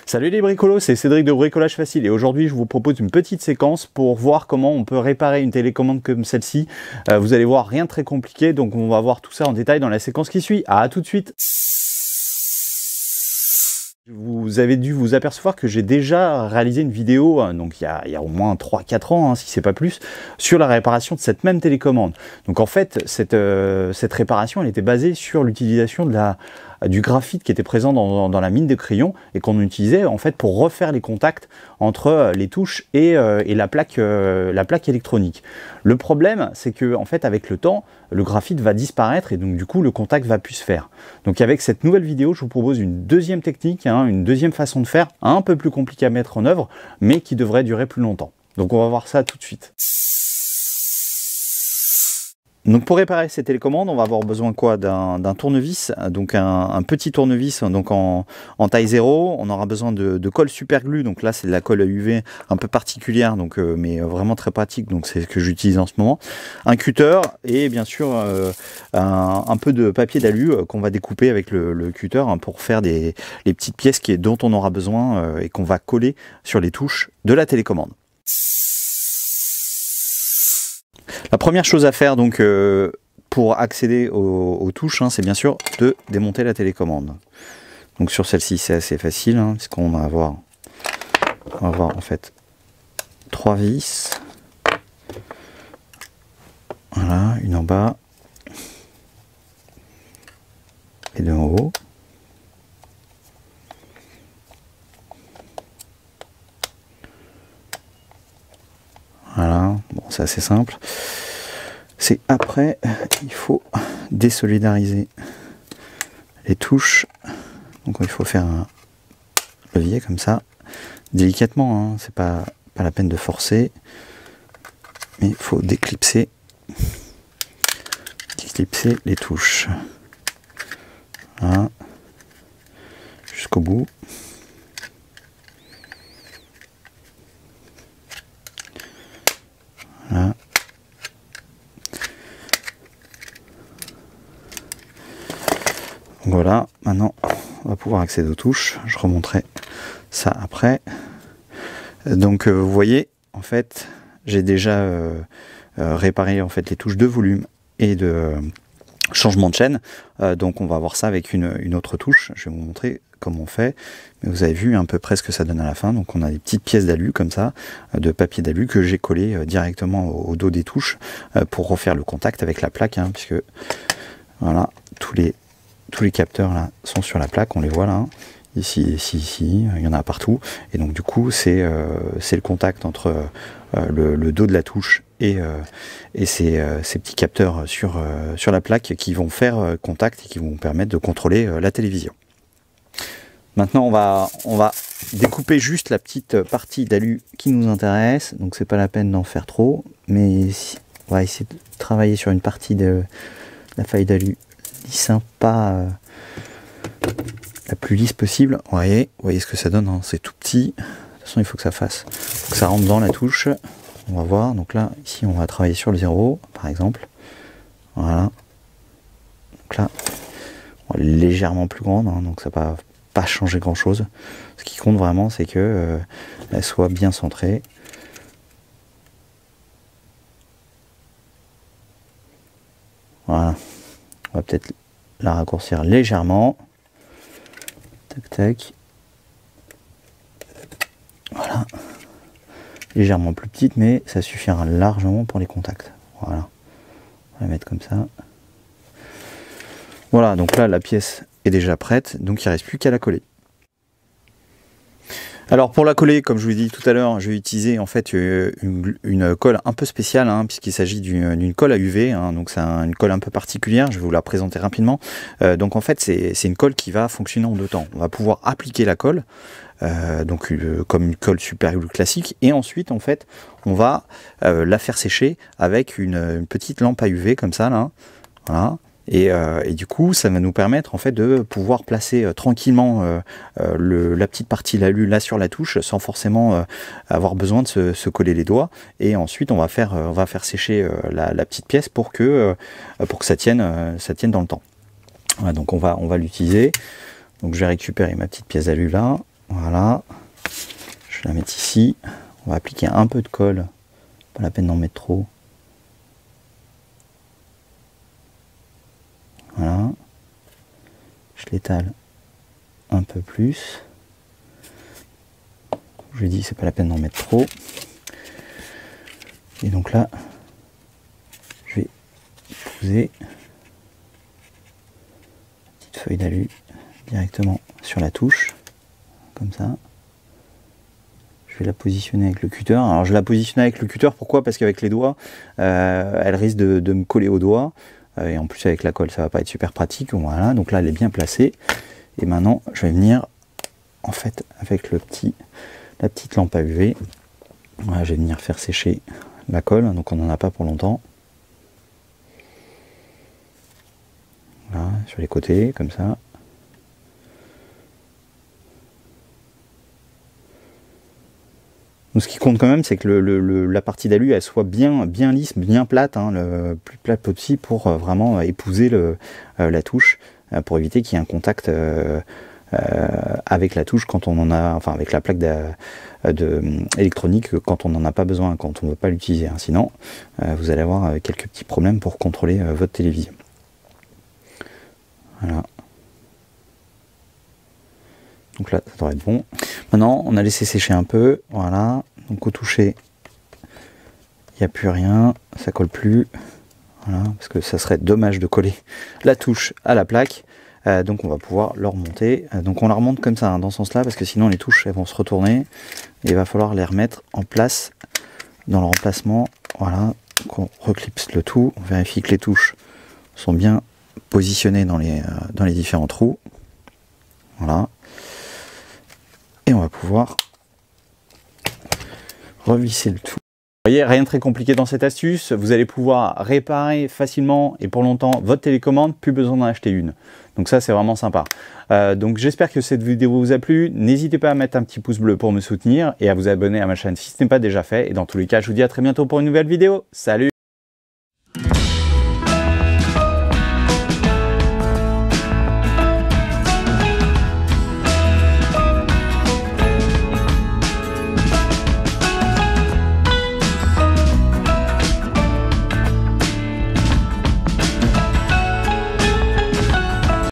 Salut les bricolos, c'est Cédric de Bricolage Facile et aujourd'hui je vous propose une petite séquence pour voir comment on peut réparer une télécommande comme celle-ci. Vous allez voir, rien de très compliqué, donc on va voir tout ça en détail dans la séquence qui suit. À tout de suite. Vous avez dû vous apercevoir que j'ai déjà réalisé une vidéo, donc il y a au moins 3-4 ans, si c'est pas plus, sur la réparation de cette même télécommande. Donc en fait, cette réparation, elle était basée sur l'utilisation du graphite qui était présent dans la mine de crayon et qu'on utilisait en fait pour refaire les contacts entre les touches et la plaque électronique. Le problème, c'est que en fait, avec le temps, le graphite va disparaître et donc du coup, le contact va plus se faire. Donc avec cette nouvelle vidéo, je vous propose une deuxième technique, une deuxième façon de faire, un peu plus compliquée à mettre en œuvre, mais qui devrait durer plus longtemps. Donc on va voir ça tout de suite. Donc pour réparer cette télécommande, on va avoir besoin quoi d'un tournevis, donc un petit tournevis donc en taille 0. On aura besoin de colle super glue, donc là c'est de la colle UV un peu particulière, donc mais vraiment très pratique, donc c'est ce que j'utilise en ce moment. Un cutter et bien sûr un peu de papier d'alu qu'on va découper avec le cutter pour faire les petites pièces dont on aura besoin et qu'on va coller sur les touches de la télécommande. La première chose à faire donc pour accéder aux touches, c'est bien sûr de démonter la télécommande. Donc sur celle-ci c'est assez facile, puisqu'on va avoir en fait 3 vis. Voilà, une en bas et deux en haut. Voilà, bon, c'est assez simple. C'est après, il faut désolidariser les touches. Donc il faut faire un levier comme ça, délicatement, c'est pas la peine de forcer, mais il faut déclipser les touches. Voilà, jusqu'au bout. Voilà. Voilà, maintenant on va pouvoir accéder aux touches. Je remonterai ça après. Donc vous voyez, en fait, j'ai déjà réparé en fait les touches de volume et de changement de chaîne. Donc on va voir ça avec une autre touche. Je vais vous montrer comment on fait, mais vous avez vu à peu près ce que ça donne à la fin. Donc on a des petites pièces d'alu comme ça, de papier d'alu que j'ai collé directement au dos des touches pour refaire le contact avec la plaque, puisque voilà, tous les capteurs là sont sur la plaque, on les voit là, ici, il y en a partout, et donc du coup c'est le contact entre le dos de la touche et ces petits capteurs sur la plaque qui vont faire contact et qui vont permettre de contrôler la télévision. Maintenant on va découper juste la petite partie d'alu qui nous intéresse, donc c'est pas la peine d'en faire trop, mais on va essayer de travailler sur une partie de la faille d'alu sympa, la plus lisse possible. Vous voyez ce que ça donne, c'est tout petit. De toute façon il faut que ça faut que ça rentre dans la touche. On va voir, donc là ici on va travailler sur le 0 par exemple. Voilà, donc là on est légèrement plus grande, donc ça va pas changer grand chose. Ce qui compte vraiment, c'est que elle soit bien centrée. Voilà, on va peut-être la raccourcir légèrement. Tac tac. Voilà, légèrement plus petite, mais ça suffira largement pour les contacts. Voilà, on va la mettre comme ça. Voilà, donc là la pièce est déjà prête, donc il ne reste plus qu'à la coller. Alors pour la coller, comme je vous l'ai dit tout à l'heure, je vais utiliser en fait une colle un peu spéciale, puisqu'il s'agit d'une colle à UV, donc c'est une colle un peu particulière, je vais vous la présenter rapidement. Donc en fait c'est une colle qui va fonctionner en deux temps. On va pouvoir appliquer la colle, comme une colle super glue classique, et ensuite en fait on va la faire sécher avec une petite lampe à UV comme ça là, voilà. Et du coup ça va nous permettre en fait de pouvoir placer tranquillement la petite partie l'alu là sur la touche sans forcément avoir besoin de se coller les doigts, et ensuite on va faire sécher la petite pièce pour que ça tienne dans le temps. Voilà, donc on va l'utiliser. Donc je vais récupérer ma petite pièce d'alu là, Voilà. Je vais la mettre ici. On va appliquer un peu de colle. Pas la peine d'en mettre trop. Voilà. Je l'étale un peu plus. Je lui dis c'est pas la peine d'en mettre trop. Et donc là, je vais poser une petite feuille d'alu directement sur la touche, comme ça. Je vais la positionner avec le cutter. Alors je la positionne avec le cutter, pourquoi? Parce qu'avec les doigts, elle risque de me coller aux doigts. Et en plus avec la colle, ça va pas être super pratique. Voilà, donc là elle est bien placée. Et maintenant, je vais venir, en fait, avec la petite lampe à UV, voilà, je vais venir faire sécher la colle, donc on n'en a pas pour longtemps. Voilà, sur les côtés, comme ça. Donc ce qui compte quand même, c'est que la partie d'alu, elle soit bien lisse, bien plate, hein, le plus plate possible pour vraiment épouser la touche, pour éviter qu'il y ait un contact avec la touche quand on en a, enfin avec la plaque électronique quand on n'en a pas besoin, quand on ne veut pas l'utiliser. Hein. Sinon, vous allez avoir quelques petits problèmes pour contrôler votre télévision. Voilà. Donc là, ça devrait être bon. Maintenant, on a laissé sécher un peu. Voilà. Donc au toucher, il n'y a plus rien. Ça colle plus. Voilà. Parce que ça serait dommage de coller la touche à la plaque. Donc on va pouvoir le remonter. Donc on la remonte comme ça, hein, dans ce sens-là, parce que sinon les touches elles vont se retourner. Et il va falloir les remettre en place dans le remplacement. Voilà. Donc on reclipse le tout. On vérifie que les touches sont bien positionnées dans les différents trous. Voilà. Et on va pouvoir revisser le tout. Vous voyez, rien de très compliqué dans cette astuce. Vous allez pouvoir réparer facilement et pour longtemps votre télécommande, plus besoin d'en acheter une. Donc ça, c'est vraiment sympa. Donc j'espère que cette vidéo vous a plu. N'hésitez pas à mettre un petit pouce bleu pour me soutenir et à vous abonner à ma chaîne si ce n'est pas déjà fait. Et dans tous les cas, je vous dis à très bientôt pour une nouvelle vidéo. Salut!